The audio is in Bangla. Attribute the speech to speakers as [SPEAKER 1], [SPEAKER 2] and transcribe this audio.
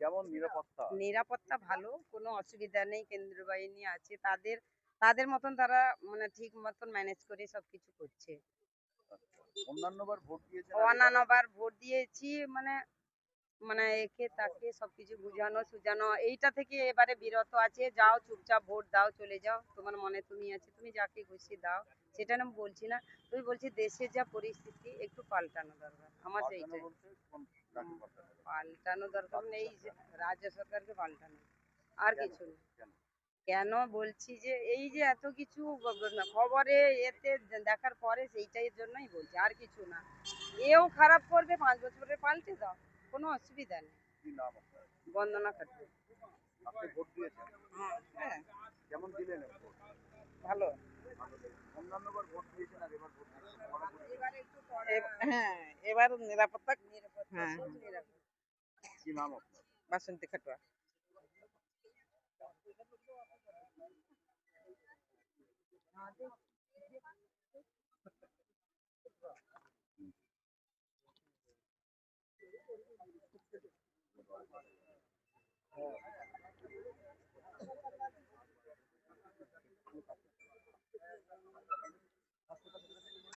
[SPEAKER 1] কেমন নিরাপত্তা?
[SPEAKER 2] নিরাপত্তা ভালো, কোনো অসুবিধা নেই। কেন্দ্র বাহিনী আছে। তাদের তাদের মতন তারা মানে ঠিক মতন ম্যানেজ করে সবকিছু করছে।
[SPEAKER 1] আচ্ছা। অন্যান্যবার ভোট দিয়েছেন আর এবারে ভোট
[SPEAKER 2] অন্যান্যবার ভোট দিয়েছি মানে মানে একে তাকে সবকিছু বুঝানো সুঝানো এইটা থেকে এবারে বিরত আছে। যাও চুপচাপ ভোট দাও, চলে যাও। তোমার মনে তুমি আছে, তুমি যাকে খুশি দাও। সেটা না বলছি না। আমি বলছি দেশের যা পরিস্থিতি একটু পাল্টানো দরকার। আমার
[SPEAKER 1] পাল্টানো
[SPEAKER 2] সেইটাই।
[SPEAKER 1] বলতে কাকে
[SPEAKER 2] হুম,
[SPEAKER 1] পাল্টানো বলতে?
[SPEAKER 2] পাল্টানো দরকার মানে
[SPEAKER 1] রাজ্য
[SPEAKER 2] এই যে
[SPEAKER 1] সরকার।
[SPEAKER 2] রাজ্য সরকারকে পাল্টানো। আর
[SPEAKER 1] কেন?
[SPEAKER 2] কিছু না।
[SPEAKER 1] কেন?
[SPEAKER 2] কেন বলছি যে এই যে এত কিছু খবরে এতে দেখার পরে সেইটার জন্যই বলছি, আর কিছু না। এও খারাপ করবে, 5 বছরে পাল্টে দাও, কোনো অসুবিধা নেই।
[SPEAKER 1] কি নাম আপনার?
[SPEAKER 2] বন্দনা খাটুয়া।
[SPEAKER 1] আপনি ভোট দিয়েছেন?
[SPEAKER 2] হ্যাঁ,
[SPEAKER 1] কেমন দিলেন ভোট?
[SPEAKER 2] ভালো।
[SPEAKER 1] ভালো লেগেছে। অন্যান্যবার ভোট দিয়েছেন আর এবার ভোট দিচ্ছেন। কড়া পরিস্থিতি।
[SPEAKER 2] এবার একটু কড়া।
[SPEAKER 3] হ্যাঁ, এবার নিরাপত্তা।
[SPEAKER 2] নিরাপত্তা,
[SPEAKER 3] হ্যাঁ,
[SPEAKER 2] খুব
[SPEAKER 3] হ্যাঁ।
[SPEAKER 2] নিরাপত্তা।
[SPEAKER 1] কি নাম আপনার?
[SPEAKER 3] বাসন্তী খাটুয়া।